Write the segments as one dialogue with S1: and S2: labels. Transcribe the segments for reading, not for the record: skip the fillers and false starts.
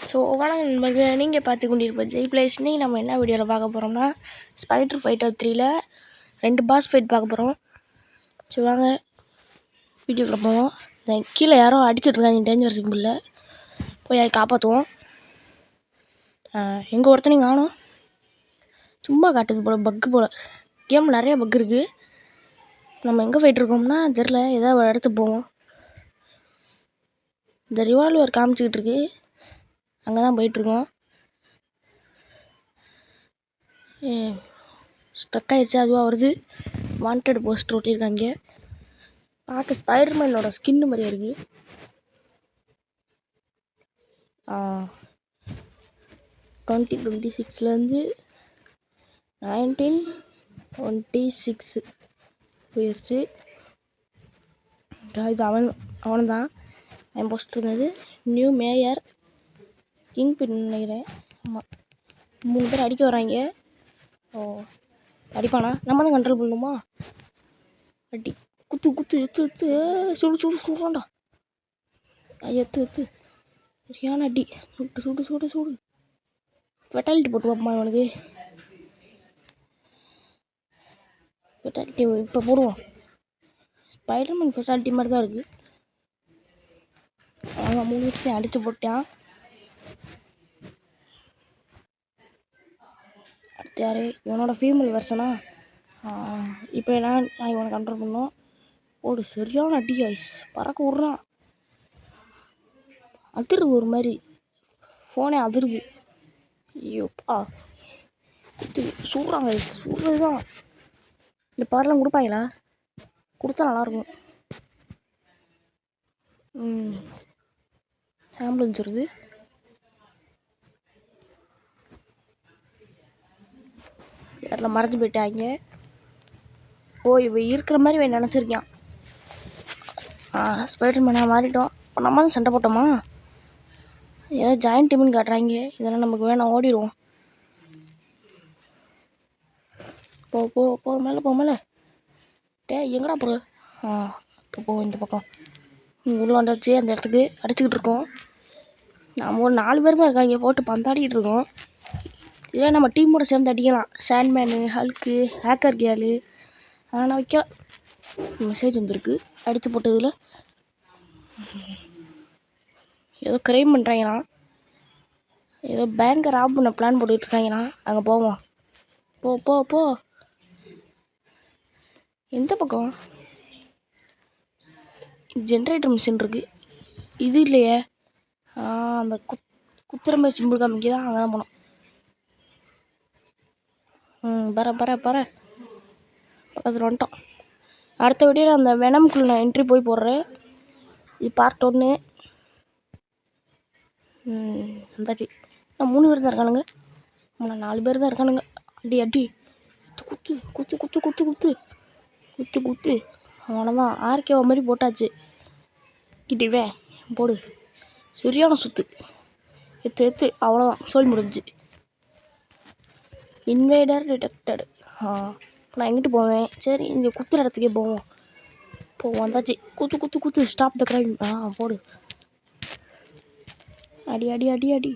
S1: So வணக்கம் நண்பர்களே, நீங்கள் பார்த்து கொண்டிருப்பது ஜெய் பிளேஸ். இன்னைக்கு நம்ம என்ன வீடியோவில் பார்க்க போகிறோம்னா ஸ்பைடர் ஃபைட்டர் 3ல் 2 பாஸ் ஃபைட் பார்க்க போகிறோம். ஸோ வாங்க வீடியோக்குள்ள போவோம். கீழே யாரோ அடிச்சிட்ருக்காங்க டேஞ்சர் சிம்பிளில், போய் அதை காப்பாற்றுவோம். எங்கள் ஒருத்தனையும் காணும், சும்மா காட்டுது போல், பக்கு போல். கேம் நிறைய பக் இருக்குது. நம்ம எங்கே போய்ட்டுருக்கோம்னா தெரில, ஏதாவது ஒரு இடத்துக்கு போவோம். இந்த ரிவால்வர் காமிச்சிக்கிட்டு இருக்கு, அங்கே தான் போயிட்டுருக்கோம். ஸ்ட்ரக் ஆகிடுச்சு, அதுவாக வருது. வாண்டட் போஸ்ட் ஒட்டியிருக்காங்க. பார்க்க ஸ்பைடர்மேனோட ஸ்கின்னு மாதிரியே இருக்குது. 2026 1926 போயிடுச்சு. இது அவன் தான் போஸ்ட் இருந்தது. நியூ மேயர் கிங் பின் நினைக்கிறேன். ஆமாம், 3 பேர் அடிக்க வராங்க. அடிப்பானா? நம்ம தான் கண்ட்ரோல் பண்ணணுமா? அடி, குத்து குத்து, எத்து எத்து, சுடு சுடு சுடுறான்டா. எத்து எத்து, சரியான அடி, சுட்டு சுடு சுடு சுடு. ஃபெட்டாலிட்டி போட்டு பார்ப்போமா அவனுக்கு? ஃபெட்டாலிட்டி இப்போ போடுவோம். ஸ்பைடர்மேன் ஃபெட்டாலிட்டி மாதிரி தான் இருக்குது. அவன் 3 விஷயம் அடித்து போட்டான். அடுத்து யார்? இவனோட ஃபீமேல் வெர்ஷனா? இப்போ நான் இவனை கண்ட்ரோல் பண்ணோம். ஓடு, சரியான அடி ஐஸ், பறக்க விட்றான். அதிருது, ஒரு மாதிரி ஃபோனே அதிருது. ஐயோப்பா, குத்து சுடுறாங்க ஐஸ், சுடுறது தான். இந்த பவர்லாம் கொடுப்பாங்களா? கொடுத்தா நல்லாயிருக்கும். ஆம்புலன்ஸ் வருது. யாரில் மறைஞ்சு போயிட்டாங்க. இவன் இருக்கிற மாதிரி இவன் நினச்சிருக்கான். ஸ்பைடர்மேனாக மாறிட்டோம். இப்போ நம்ம தான் சண்டை போட்டோமா? ஏதோ ஜாயின்ட் டீம்னு காட்டுறாங்க. இதெல்லாம் நமக்கு வேணாம், ஓடிடுவோம். போ போ போ, மேலே போ, மேலே. எங்கடா போகிற? இப்போ போ, இந்த பக்கம். உள்ளே வந்தாச்சு. அந்த இடத்துக்கு அடிச்சுக்கிட்டு இருக்கோம். நம்ம ஒரு 4 பேர் தான் இருக்காங்க, போட்டு பந்தாடிக்கிட்டு இருக்கோம். இதே நம்ம டீமோட சேர்ந்து அடிக்கலாம். சாண்ட்மேனு, ஹல்க்கு, ஹேக்கர் கேலு, அதனால் வைக்கலாம். மெசேஜ் வந்துருக்கு அடித்து போட்டதில். ஏதோ கிரைம் பண்ணுறாங்கண்ணா, ஏதோ பேங்கை ராப் பண்ண பிளான் போட்டுட்ருக்காங்கண்ணா. அங்கே போவோம். போ போ போ. எந்த பக்கம்? ஜென்ரேட்டர் மிஷின் இருக்குது. இது இல்லையே. அந்த குத்துற மாதிரி சிம்பிள் காமிக்குதா, அங்கே தான் போனோம். பர பக்கத்தில் வந்துட்டோம். அடுத்த வீடியோவில் அந்த வெனம்குள்ளே நான் என்ட்ரி போய் போடுறேன். இது பார்ட் 1. வந்தாச்சு. நான் 3 பேர் தான் இருக்கானுங்க. 4 பேர் தான் இருக்கானுங்க. அடி அடி, குத்து குத்து குத்து குத்து குத்து குத்து குத்து. அவனதான் ஆர்கேவா மாதிரி போட்டாச்சு. கிட்டிவேன் போடு, சரியான சுத்து. எத்து எத்து, அவ்வளோதான், சொல்லி முடிஞ்சு. இன்வேடர் டிடெக்டடு. நான் எங்கிட்டு போவேன்? சரி, இங்கே குத்துற இடத்துக்கே போவோம். வந்தாச்சு. குத்து குத்து குத்து, ஸ்டாப் த கிரைம். போடு, அடி அடி அடி அடி,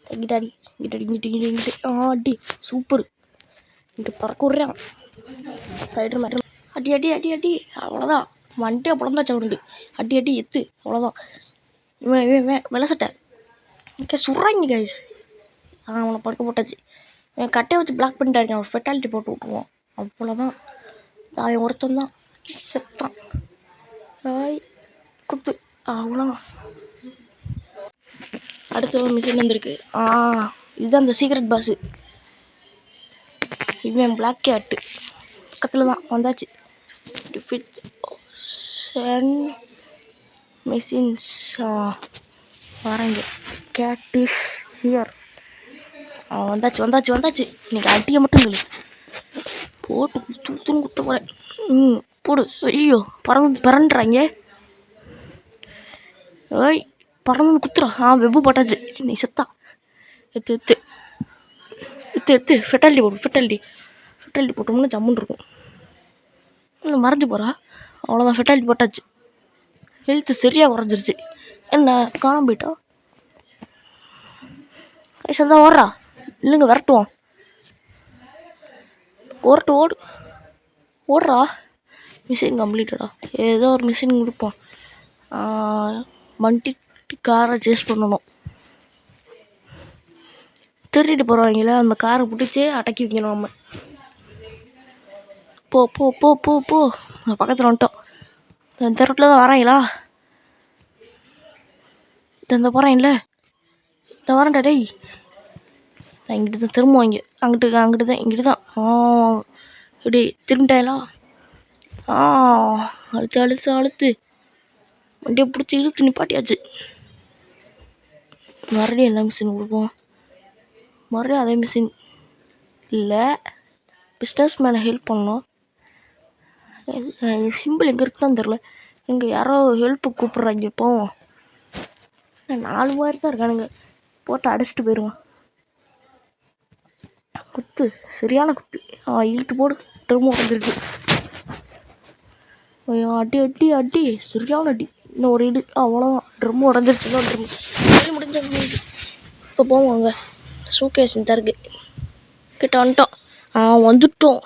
S1: கிட்டாடி கிட்டாடி கிட்டி கிட்டி கிட்டி. அடி, சூப்பர். இங்கிட்டு பறக்க விட்றான் ஸ்பைடர்மேன். அடி அடி அடி அடி, அவ்வளோதான். வந்துட்டே பிறந்தாச்சு அவனுக்கு. அடி அடி, எத்து, அவ்வளோதான். இவன் வெள்ளை சட்டை சுடுறாங்க கைஸ். அவனை படுக்க போட்டாச்சு. இவன் கட்டையை வச்சு பிளாக் பண்ணிட்டாருங்க. அவன் ஃபெட்டாலிட்டி போட்டு விட்ருவோம். அவ்வளோதான். அவன் ஒருத்தன் தான் செத்தான். குத்து, அவ்வளோதான். அடுத்த ஒரு மிஷின் வந்திருக்கு. இதுதான் அந்த சீக்ரெட் பாஸு. இவன் பிளாக் கேட்டு பக்கத்தில் தான். வந்தாச்சு. டிஃபிட் மிஷின்ஸ் வராங்க. Gate is here. வந்தாச்சு வந்தாச்சு வந்தாச்சு. இன்னைக்கு அடியை மட்டும் இல்லை, போட்டு குத்துன்னு குத்த போகிறேன். போடு. ஐயோ, பறந்துறாங்க. பறந்து குத்துறான். வெப்பு போட்டாச்சு. நீ செத்தா. எத்து எத்து எத்து எத்து, ஃபெட்டாலிட்டி போடும். ஃபெட்டாலிட்டி போட்டோம்னா ஜம்முன்னு இருக்கும். மறைஞ்சு போகிறா. அவ்வளோதான், ஃபெட்டாலிட்டி போட்டாச்சு. ஹெல்த்து சரியாக குறைஞ்சிருச்சு. என்ன காணாம போயிட்டா? கைஸ் தான் ஓடுறா. இல்லைங்க விரட்டுவோம். ஓரட்டு ஓடு. ஓடுறா. மிஷின் கம்ப்ளீட்டடா. ஏதோ ஒரு மிஷின் கொடுப்போம். வண்டி காரை சேஸ் பண்ணணும். திருடிட்டு போகிறவங்கள அந்த காரை பிடிச்சி அடக்கி வைக்கணும் நம்ம. போ போ போ போ போ பக்கத்தில் வந்துட்டோம். இந்த ரோட்டில் தான் வராங்களா? இந்த போகிறாங்கல்ல, இந்த வரேன்டா டேய். நான் இங்கிட்டு தான் திரும்புவாங்க. இங்கிட்டு தான் இப்படி திரும்பிட்டாங்களா? அழுத்து வண்டியை பிடிச்சி இழுத்து நிப்பாட்டியாச்சு. மறுபடியும் என்ன மிஷின் கொடுப்போம்? மறுபடியும் அதே மிஷின் இல்லை. பிஸ்னஸ் மேனை ஹெல்ப் பண்ணணும். சிம்பிள் எங்கே இருக்குதான் தெரில. இங்கே யாரோ ஹெல்ப்பு கூப்பிட்றாங்க. போவோம். 4 பேர் தான் இருக்கானுங்க. போட்டு அடிச்சுட்டு போயிடுவான். குத்து, சரியான குத்து. இழுத்து போடு. திரும்ப வந்துருக்கு. அடி அடி அடி, சரியான அடி. இன்னும் ஒரு இடு, அவ்வளோதான். ட்ரம்மு உடஞ்சிருச்சு. இன்னும் ட்ரம்மு முடிஞ்சாங்க. இப்போ போவோம். அங்கே ஷோகேஸ் இந்த இருக்கு. கிட்ட வந்துட்டோம். வந்துட்டோம்.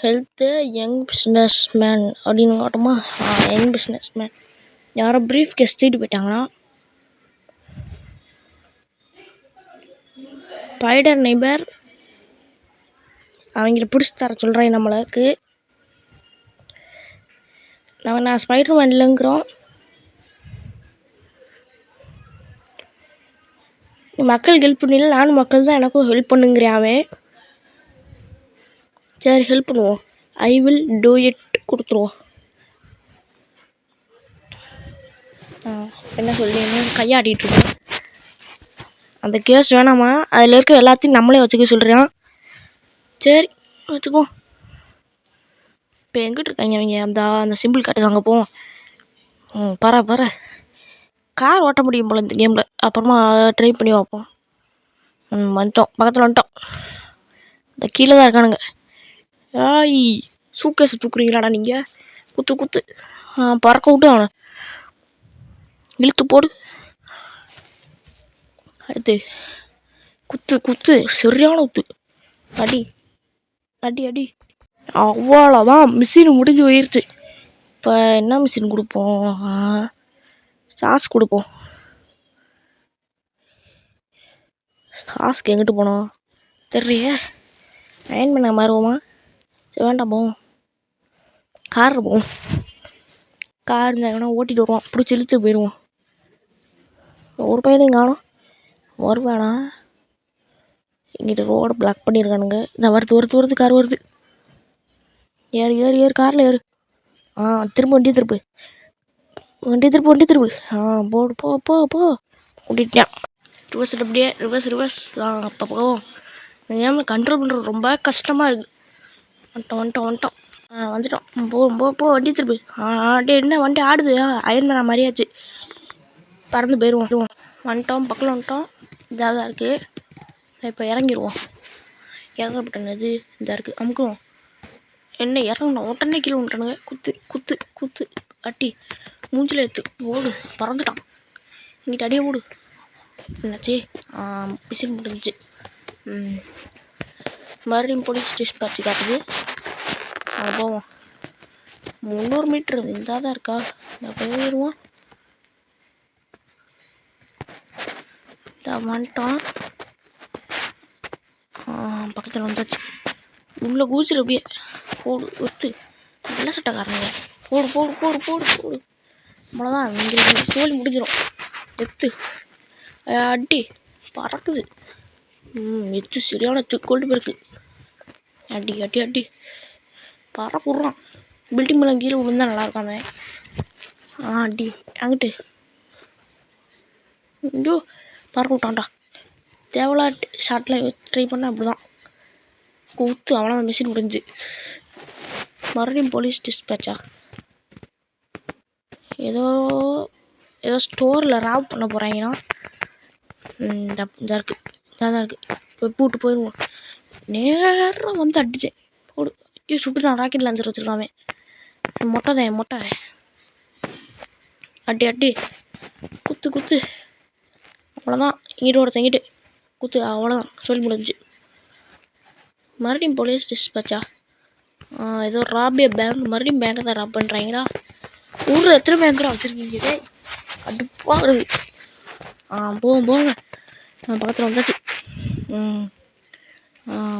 S1: ஹெல்த்து யங் பிஸ்னஸ் மேன் அப்படின்னு காட்டுமா? Young businessman. யாரோ ப்ரீஃப் கேஸ் தூக்கிட்டு போயிட்டாங்கன்னா. ஸ்பைடர் நெய்பர் அவங்கள பிடிச்சி தர சொல்கிறேன் நம்மளுக்கு. நான் ஸ்பைடர் மேன் இல்லைங்கிறோம். மக்களுக்கு ஹெல்ப் பண்ணல, நானும் மக்கள் தான் எனக்கும் ஹெல்ப் பண்ணுங்கிறேன் அவன். சரி ஹெல்ப் பண்ணுவோம். ஐ வில் டூ இட் கொடுத்துருவோம். என்ன சொல்லி கையாட்டிகிட்டு இருக்கோம். அந்த கேஸ் வேணாமா? அதில் இருக்க எல்லாத்தையும் நம்மளே வச்சுக்க சொல்கிறான். சரி வச்சுக்கோ. இப்போ எங்கிட்ட இருக்காங்க அவங்க? அந்த சிம்பிள் காட்டுது, அங்கே போவோம். பர கார் ஓட்ட முடியும் போல இந்த கேமில். அப்புறமா ட்ரை பண்ணி பார்ப்போம். வந்துட்டோம், பக்கத்தில் வந்துட்டோம். இந்த கீழே தான் இருக்கானுங்க. சூக்கேஸை தூக்குறீங்களாடா நீங்கள்? குத்து பறக்க விட்டு அவனை இழுத்து போடு. அடுத்து குத்து, சரியான குத்து. அடி அவ்வளோதான். மிஷின் முடிஞ்சு போயிடுச்சு. இப்போ என்ன மிஷின் கொடுப்போம்? சாஸ் கொடுப்போம். சாஸ்க்கு எங்கிட்டு போனோம் தெரியலையே. அயன் பண்ண மாறுவோமா? சரி வேண்டாம், போவோம். காரில் போவோம். கார் இருந்தாங்கன்னா ஓட்டிகிட்டு வருவோம். பிடிச்சி இழுத்து போயிடுவோம். ஒரு பையனையும் காணும். வருவானா? இங்கிட்ட ரோடு பிளாக் பண்ணியிருக்கானுங்க. இந்த வருது கார் வருது. ஏறு காரில் ஏறு. திரும்ப வண்டி திருப்பு. போடு போ ஓட்டிட்டான். ரிவர்ஸ் அப்படியே ரிவர்ஸ். அப்போ போவோம். ஏன் கண்ட்ரோல் பண்ணுறது ரொம்ப கஷ்டமாக இருக்குது. வந்துட்டோம். வந்துட்டோம். போ வண்டி திருப்பு. அப்படியே என்ன வண்டி ஆடுது? அயன் பண்ண மாதிரியாச்சு. பறந்து போயிடுவோம். வந்துட்டோம், பக்கத்தில் வந்துட்டோம். இதாக தான் இருக்குது. இப்போ இறங்கிடுவோம். இறங்கப்பட்டது இதாக இருக்குது. அமுக்குவோம். என்ன இறங்கணும்? உடனே கீழே விட்டானுங்க. குத்து அட்டி மூஞ்சில் எடுத்து ஓடு. பறந்துட்டான். இங்கிட்ட அடியே ஓடு. என்னாச்சு? மிஷின் முடிஞ்சிச்சு. மறுபடியும் போலீஸ் டிஸ்பாட்ச் காட்டுது. போவோம். 300 மீட்ரு இதாக தான் இருக்கா? போயிடுவோம். வந்துட்டோம். பக்கத்தில் வந்தாச்சு. உள்ளே கூச்சிரு அப்படியே. போடு ஒத்து. நல்ல சட்டக்காரங்க. போடு. அவ்வளோதான். இங்கே ஸ்டோரி முடிஞ்சிடும். எத்து அடி பறக்குது. எத்து சரியான கொண்டு போயிருக்கு. அடி பறக்குறான். பில்டிங் மேலே கீழே விழுந்தா நல்லா இருக்காமே. அடி அங்கிட்டு ஐயோ பறக்க விட்டான்டா. தேவையில்லா ஷார்ட்லாம் ட்ரை பண்ணால் அப்படி தான் குத்து. அவனா மிஷின் முடிஞ்சு. மறுபடியும் போலீஸ் டிஸ்பேட்சா? ஏதோ ஸ்டோரில் ராப் பண்ண போகிறாங்கன்னா. இதாக இருக்குது. இப்போ கூப்பிட்டு போயிடுவோம். நேராக வந்து அடித்தேன். போடு. ஐயோ சுட்டு நான் ராக்கெட் லான்ச்சர் வச்சுருக்காமே. மொட்டை அடி குத்து. அவ்வளோதான். இங்கிட்டு ஒருத்தங்கிட்டு குத்து அவ்வளோதான் சொல்லி முடிஞ்சு. மறுபடியும் போலீஸ் டிஸ்பேச்சா? ஏதோ ராபிய பேங்க், மறுபடியும் பேங்கை தான் ராப் பண்ணுறாங்களா? ஊரில் எத்தனை பேங்க்கெலாம் வச்சுருக்கீங்க? இதே அடுப்பாகிறது. போங்க பக்கத்தில் வந்தாச்சு.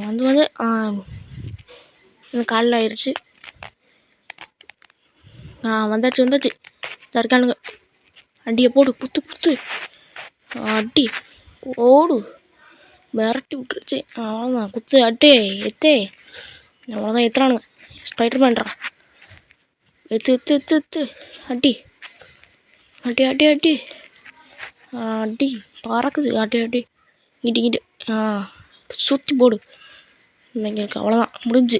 S1: வந்து எனக்கு காலையில் ஆயிடுச்சு. வந்தாச்சு இதாக இருக்கானுங்க. அடியை போடு, குத்து அடி ஓடு, மிரட்டி விட்டுருச்சு. அவ்வளோதான், குத்து அட்டே எத்தே, அவ்வளோதான் எத்துறானுங்க. ஸ்பைடர் மேன்ரா, எத்து அடி பறக்குது. அடி இங்கிட்டு சுற்றி போடு. இன்னைக்கு இருக்கு, அவ்வளோதான் முடிஞ்சு.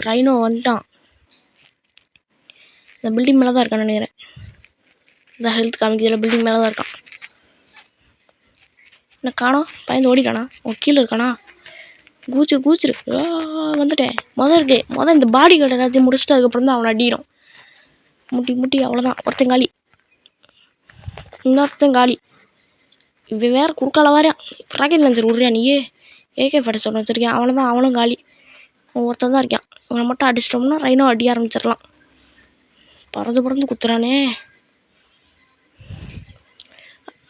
S1: ரைனோ வந்துட்டான். இந்த பில்டிங் மேலே தான் இருக்கான்னு நினைக்கிறேன். இந்த ஹெல்த் காமிக்கிறதுல பில்டிங் மேலே தான் இருக்கான். என்ன காணோம்? பயந்து ஓடிட்டானா? கீழே இருக்கானா? கூச்சிரு. வந்துட்டேன். மொதல் இந்த பாடி கார்டு எல்லாத்தையும் முடிச்சுட்டு அதுக்கப்புறம் தான் அவனை அடிக்கிறோம். முட்டி அவ்வளோதான். ஒருத்தன் காலி, இன்னொருத்தன் காலி. இவன் வேறு குறுக்கால வரையான். ராக்கெட் லான்ச்சர் விட்றியா நீயே? AK-47 வச்சுருக்கேன். அவனும் அவனும் காலி. ஒருத்தன் தான் இருக்கான். இவனை மட்டும் அடிச்சிட்டோம்னா ரைனோ அடிக்க ஆரம்பிச்சிடலாம். பறந்து குத்துறானே.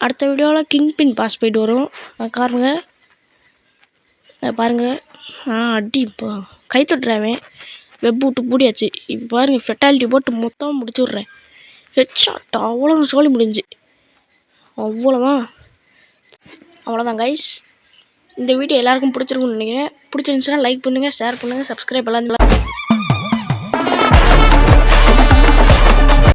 S1: அடுத்த வீடியோவில் கிங் பின் பாஸ் போயிட்டு வரும். பாருங்கள். அடி இப்போ கை தொட்டுறாவே. வெப் விட்டு பூடியாச்சு. இப்போ பாருங்கள், ஃபெட்டாலிட்டி போட்டு மொத்தமாக முடிச்சு விட்றேன். ஹெட்ஷாட். அவ்வளோதான் சொல்லி முடிஞ்சு. அவ்வளோதான் கைஸ். இந்த வீடியோ எல்லாருக்கும் பிடிச்சிருக்குன்னு நினைக்கிறேன். பிடிச்சிருந்துச்சுன்னா லைக் பண்ணுங்கள், ஷேர் பண்ணுங்கள், சப்ஸ்கிரைப் எல்லாம்